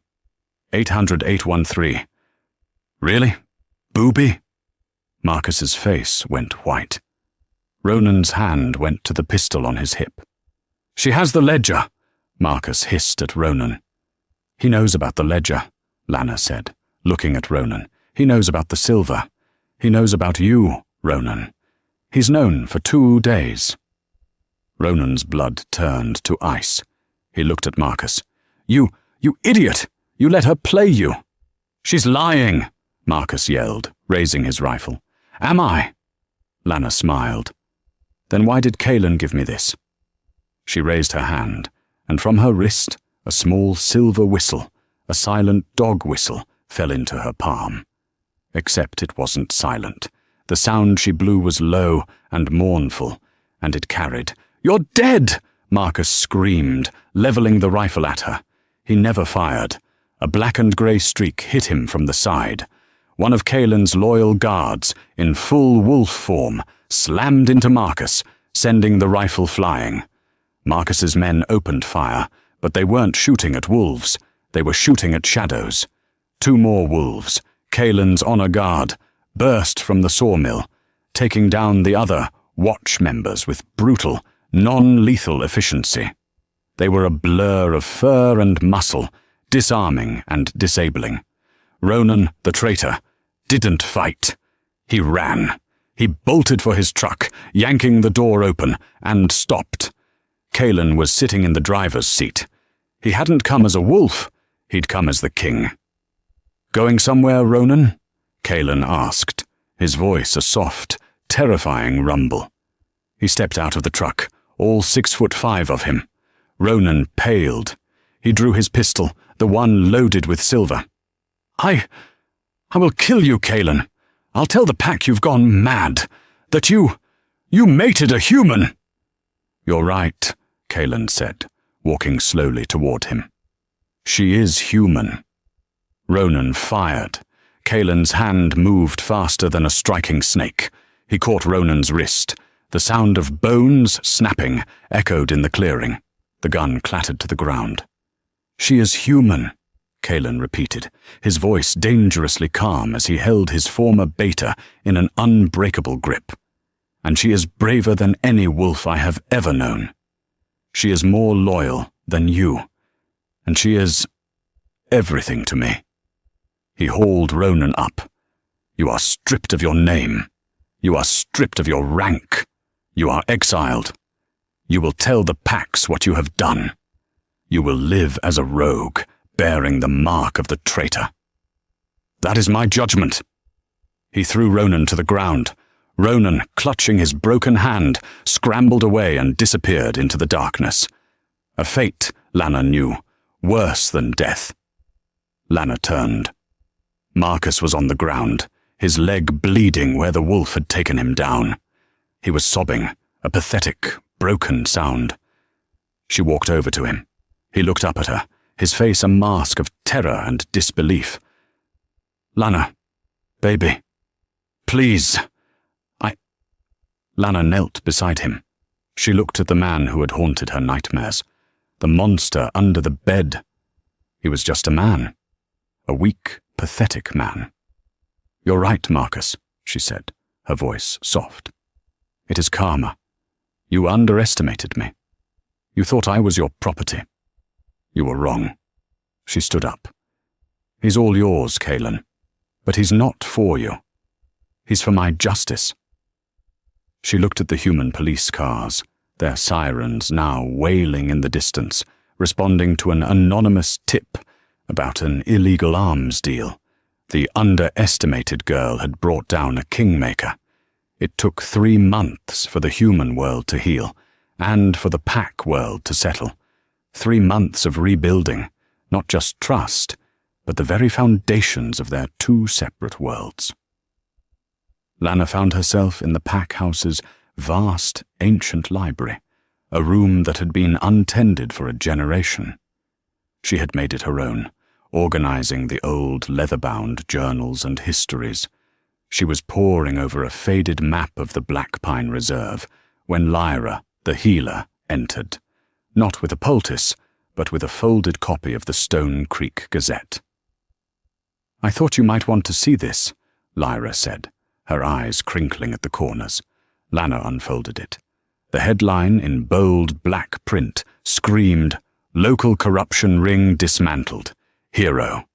800-813. Really? Booby?" Marcus's face went white. Ronan's hand went to the pistol on his hip. "She has the ledger," Marcus hissed at Ronan. "He knows about the ledger," Lana said, looking at Ronan. "He knows about the silver. He knows about you, Ronan. He's known for 2 days." Ronan's blood turned to ice. He looked at Marcus. You idiot! You let her play you." "She's lying," Marcus yelled, raising his rifle. "Am I?" Lana smiled. "Then why did Kalen give me this?" She raised her hand, and from her wrist, a small silver whistle, a silent dog whistle, fell into her palm. Except it wasn't silent. The sound she blew was low and mournful, and it carried. "You're dead!" Marcus screamed, leveling the rifle at her. He never fired. A black and grey streak hit him from the side. One of Kalen's loyal guards, in full wolf form, slammed into Marcus, sending the rifle flying. Marcus's men opened fire, but they weren't shooting at wolves. They were shooting at shadows. 2 more wolves, Kalen's honor guard, burst from the sawmill, taking down the other watch members with brutal, non-lethal efficiency. They were a blur of fur and muscle, disarming and disabling. Ronan, the traitor, didn't fight. He ran. He bolted for his truck, yanking the door open, and stopped. Kalen was sitting in the driver's seat. He hadn't come as a wolf, he'd come as the king. "Going somewhere, Ronan?" Kalen asked, his voice a soft, terrifying rumble. He stepped out of the truck, all 6'5" of him. Ronan paled. He drew his pistol, the one loaded with silver. I will kill you, Kalen. I'll tell the pack you've gone mad. That you mated a human." "You're right," Kalen said, walking slowly toward him. "She is human." Ronan fired. Kaelin's hand moved faster than a striking snake. He caught Ronan's wrist. The sound of bones snapping echoed in the clearing. The gun clattered to the ground. "She is human," Kaelin repeated, his voice dangerously calm as he held his former beta in an unbreakable grip. "And she is braver than any wolf I have ever known. She is more loyal than you. And she is everything to me." He hauled Ronan up. "You are stripped of your name. You are stripped of your rank. You are exiled. You will tell the Pax what you have done. You will live as a rogue, bearing the mark of the traitor. That is my judgment." He threw Ronan to the ground. Ronan, clutching his broken hand, scrambled away and disappeared into the darkness. A fate, Lana knew, worse than death. Lana turned. Marcus was on the ground, his leg bleeding where the wolf had taken him down. He was sobbing, a pathetic, broken sound. She walked over to him. He looked up at her, his face a mask of terror and disbelief. "Lana, baby, please, Lana knelt beside him. She looked at the man who had haunted her nightmares, the monster under the bed. He was just a man, a weak, pathetic man. "You're right, Marcus," she said, her voice soft. "It is karma. You underestimated me. You thought I was your property. You were wrong." She stood up. "He's all yours, Kaelin, but he's not for you. He's for my justice." She looked at the human police cars, their sirens now wailing in the distance, responding to an anonymous tip about an illegal arms deal. The underestimated girl had brought down a kingmaker. It took 3 months for the human world to heal, and for the Pack world to settle. 3 months of rebuilding, not just trust, but the very foundations of their 2 separate worlds. Lana found herself in the Pack House's vast, ancient library, a room that had been untended for a generation. She had made it her own, organizing the old leather-bound journals and histories. She was poring over a faded map of the Black Pine Reserve when Lyra, the healer, entered, not with a poultice, but with a folded copy of the Stone Creek Gazette. "I thought you might want to see this," Lyra said, her eyes crinkling at the corners. Lana unfolded it. The headline in bold black print screamed, "Local corruption ring dismantled. Hero.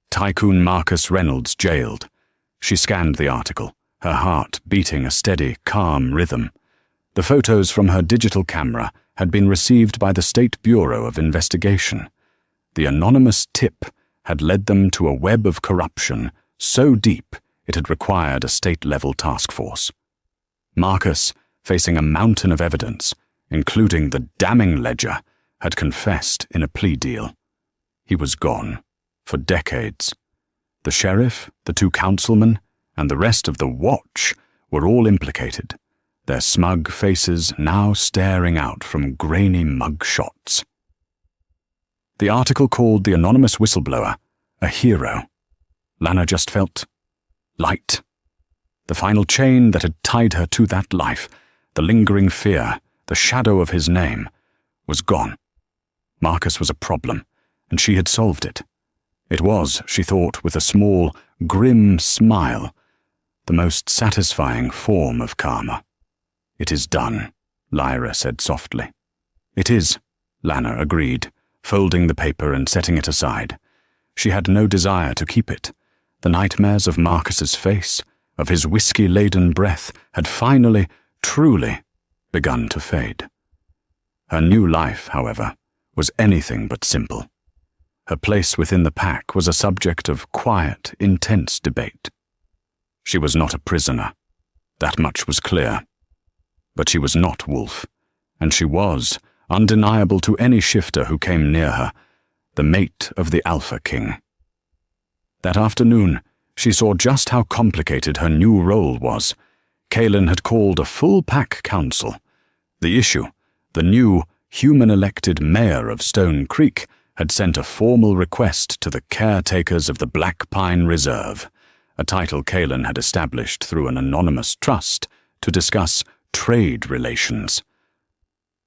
Tycoon Marcus Reynolds jailed." She scanned the article, her heart beating a steady, calm rhythm. The photos from her digital camera had been received by the State Bureau of Investigation. The anonymous tip had led them to a web of corruption so deep it had required a state-level task force. Marcus, facing a mountain of evidence, including the damning ledger, had confessed in a plea deal. He was gone, for decades. The sheriff, the 2 councilmen, and the rest of the watch were all implicated, their smug faces now staring out from grainy mug shots. The article called the anonymous whistleblower a hero. Lana just felt light. The final chain that had tied her to that life, the lingering fear, the shadow of his name, was gone. Marcus was a problem, and she had solved it. It was, she thought with a small, grim smile, the most satisfying form of karma. "It is done," Lyra said softly. "It is," Lana agreed, folding the paper and setting it aside. She had no desire to keep it. The nightmares of Marcus's face, of his whiskey-laden breath, had finally, truly, begun to fade. Her new life, however, was anything but simple. Her place within the Pack was a subject of quiet, intense debate. She was not a prisoner. That much was clear. But she was not Wolf, and she was, undeniable to any shifter who came near her, the mate of the Alpha King. That afternoon, she saw just how complicated her new role was. Kaelin had called a full Pack council. The issue, the new, human-elected mayor of Stone Creek, had sent a formal request to the caretakers of the Black Pine Reserve, a title Kaelin had established through an anonymous trust to discuss trade relations.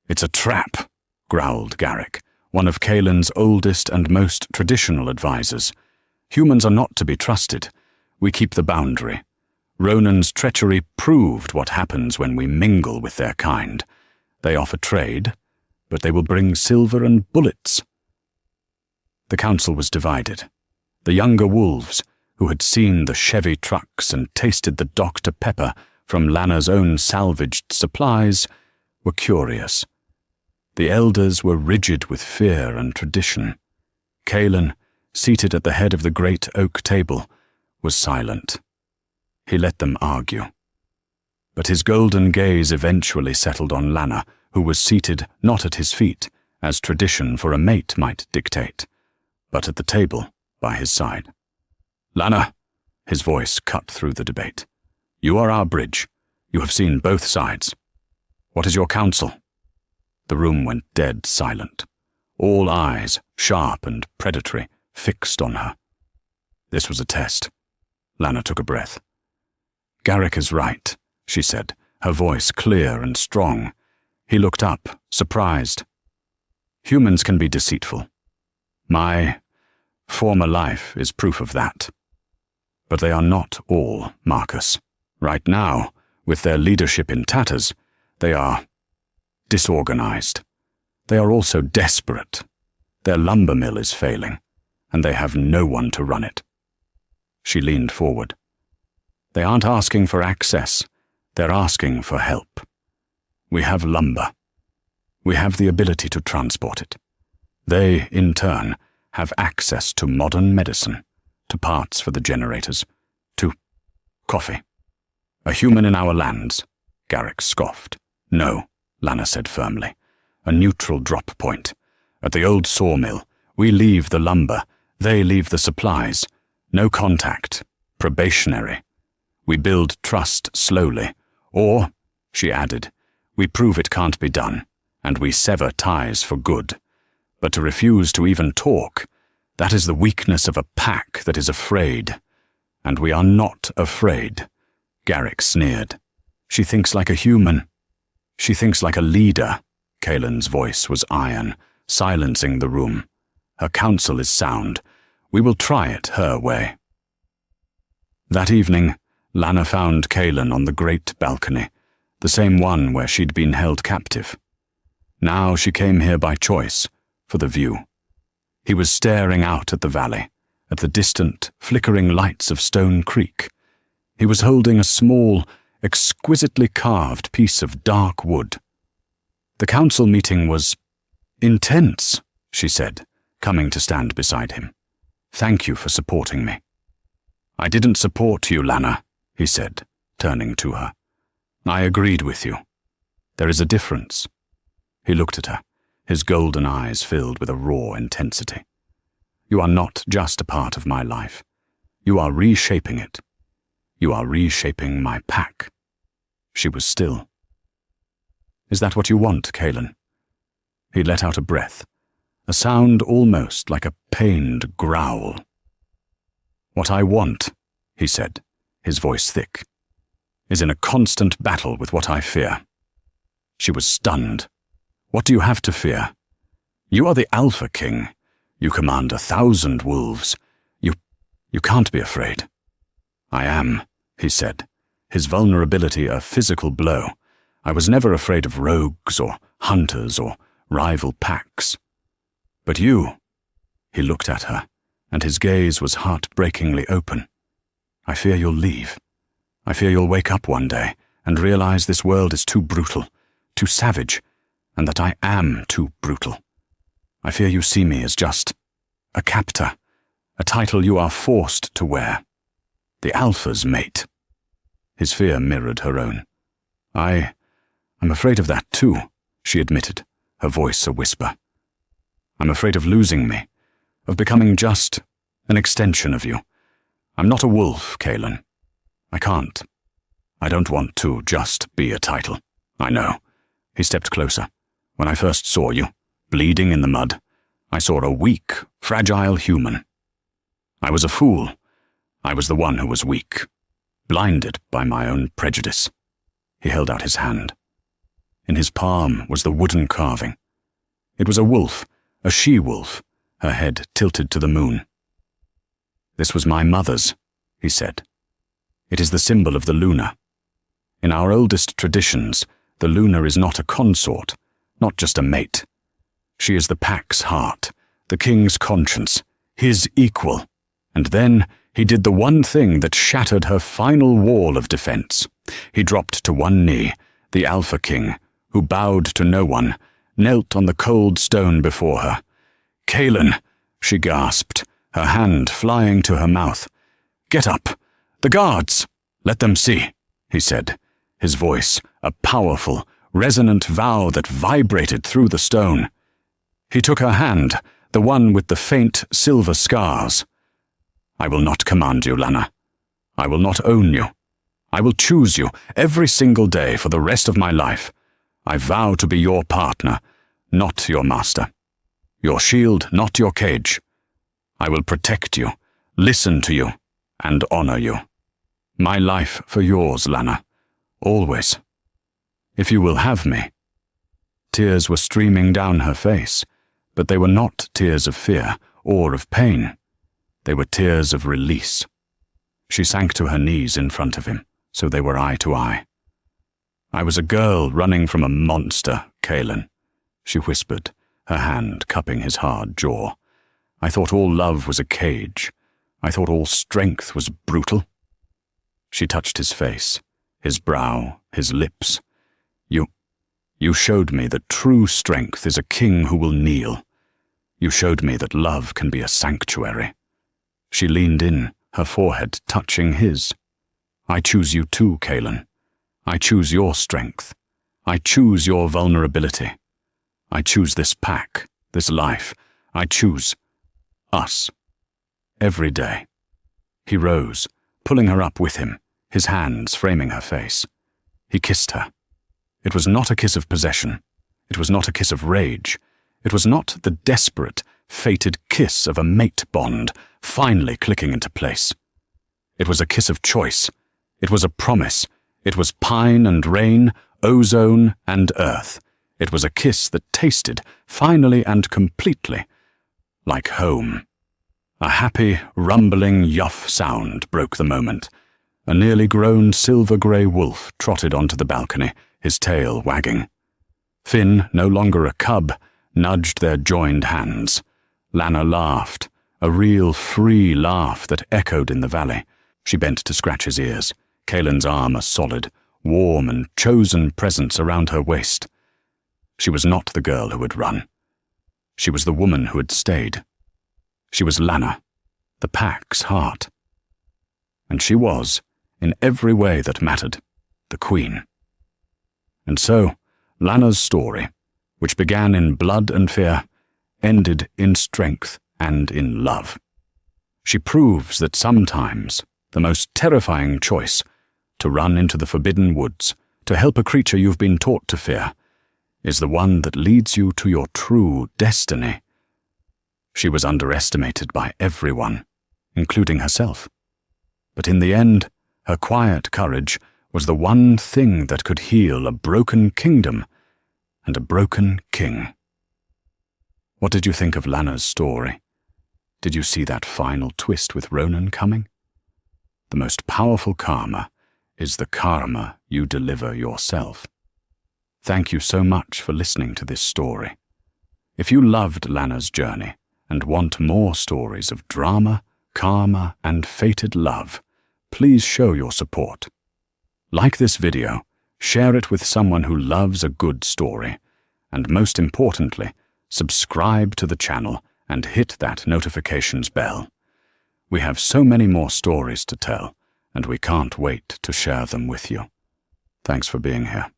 "It's a trap," growled Garrick, one of Kaelin's oldest and most traditional advisors. "Humans are not to be trusted. We keep the boundary. Ronan's treachery proved what happens when we mingle with their kind. They offer trade, but they will bring silver and bullets." The council was divided. The younger wolves, who had seen the Chevy trucks and tasted the Dr. Pepper from Lana's own salvaged supplies, were curious. The elders were rigid with fear and tradition. Kaelin, seated at the head of the great oak table, was silent. He let them argue. But his golden gaze eventually settled on Lana, who was seated not at his feet, as tradition for a mate might dictate, but at the table by his side. "Lana," his voice cut through the debate, "you are our bridge. You have seen both sides. What is your counsel?" The room went dead silent, all eyes, sharp and predatory, fixed on her. This was a test. Lana took a breath. "Garrick is right," she said, her voice clear and strong. He looked up, surprised. "Humans can be deceitful. My former life is proof of that. But they are not all, Marcus. Right now, with their leadership in tatters, they are disorganized. They are also desperate. Their lumber mill is failing, and they have no one to run it." She leaned forward. "They aren't asking for access. They're asking for help. We have lumber. We have the ability to transport it. They, in turn, have access to modern medicine, to parts for the generators, to coffee. A human in our lands," Garrick scoffed. "No," Lana said firmly. "A neutral drop point. At the old sawmill, we leave the lumber, they leave the supplies. No contact. Probationary. We build trust slowly. Or," she added, "we prove it can't be done, and we sever ties for good. But to refuse to even talk, that is the weakness of a pack that is afraid. And we are not afraid." Garrick sneered. "She thinks like a human. She thinks like a leader." Kaelin's voice was iron, silencing the room. "Her counsel is sound. We will try it her way." That evening, Lana found Kaelin on the great balcony, the same one where she'd been held captive. Now she came here by choice, for the view. He was staring out at the valley, at the distant, flickering lights of Stone Creek. He was holding a small, exquisitely carved piece of dark wood. "The council meeting was intense," she said, coming to stand beside him. "Thank you for supporting me." "I didn't support you, Lana," he said, turning to her. "I agreed with you. There is a difference." He looked at her, his golden eyes filled with a raw intensity. "You are not just a part of my life. You are reshaping it. You are reshaping my pack." She was still. "Is that what you want, Kaelin?" He let out a breath, a sound almost like a pained growl. "What I want," he said, his voice thick, "is in a constant battle with what I fear." She was stunned. "What do you have to fear? You are the Alpha King. You command 1,000 wolves. You can't be afraid." "I am," he said, his vulnerability a physical blow. "I was never afraid of rogues or hunters or rival packs. But you," he looked at her, and his gaze was heartbreakingly open. "I fear you'll leave. I fear you'll wake up one day and realize this world is too brutal, too savage, and that I am too brutal. I fear you see me as just a captor, a title you are forced to wear. The Alpha's mate." His fear mirrored her own. I'm afraid of that too," she admitted, her voice a whisper. "I'm afraid of losing me, of becoming just an extension of you. I'm not a wolf, Kaelin. I can't. I don't want to just be a title. I know." He stepped closer. "When I first saw you, bleeding in the mud, I saw a weak, fragile human. I was a fool. I was the one who was weak, blinded by my own prejudice. He held out his hand. In his palm was the wooden carving. It was a wolf, a she-wolf, her head tilted to the moon. "This was my mother's," he said. "It is the symbol of the Luna. In our oldest traditions, the Luna is not a consort, not just a mate. She is the pack's heart, the king's conscience, his equal. And then he did the one thing that shattered her final wall of defense. He dropped to one knee, the Alpha King, who bowed to no one, knelt on the cold stone before her. 'Kaelin,' she gasped, her hand flying to her mouth. 'Get up! The guards! Let them see,' he said, his voice a powerful, resonant vow that vibrated through the stone. He took her hand, the one with the faint silver scars. 'I will not command you, Lana. I will not own you. I will choose you every single day for the rest of my life. I vow to be your partner, not your master. Your shield, not your cage. I will protect you, listen to you, and honor you. My life for yours, Lana, always. If you will have me.' Tears were streaming down her face, but they were not tears of fear or of pain. They were tears of release. She sank to her knees in front of him, so they were eye to eye. 'I was a girl running from a monster, Kaelin,' she whispered, her hand cupping his hard jaw. 'I thought all love was a cage. I thought all strength was brutal.' She touched his face, his brow, his lips. You showed me that true strength is a king who will kneel. You showed me that love can be a sanctuary.' She leaned in, her forehead touching his. 'I choose you too, Kaelin. I choose your strength. I choose your vulnerability. I choose this pack, this life. I choose us. Every day.' He rose, pulling her up with him, his hands framing her face. He kissed her. It was not a kiss of possession. It was not a kiss of rage. It was not the desperate, fated kiss of a mate bond finally clicking into place. It was a kiss of choice. It was a promise. It was pine and rain, ozone and earth. It was a kiss that tasted, finally and completely, like home. A happy, rumbling yuff sound broke the moment. A nearly grown silver-grey wolf trotted onto the balcony, his tail wagging. Finn, no longer a cub, nudged their joined hands. Lana laughed, a real free laugh that echoed in the valley. She bent to scratch his ears, Kaelin's arm a solid, warm and chosen presence around her waist. She was not the girl who had run. She was the woman who had stayed. She was Lana, the pack's heart. And she was, in every way that mattered, the queen. And so, Lana's story, which began in blood and fear, ended in strength and in love. She proves that sometimes the most terrifying choice, to run into the forbidden woods, to help a creature you've been taught to fear, is the one that leads you to your true destiny. She was underestimated by everyone, including herself. But in the end, her quiet courage was the one thing that could heal a broken kingdom and a broken king. What did you think of Lana's story? Did you see that final twist with Ronan coming? The most powerful karma is the karma you deliver yourself. Thank you so much for listening to this story. If you loved Lana's journey and want more stories of drama, karma, and fated love, please show your support. Like this video, share it with someone who loves a good story, and most importantly, subscribe to the channel and hit that notifications bell. We have so many more stories to tell, and we can't wait to share them with you. Thanks for being here.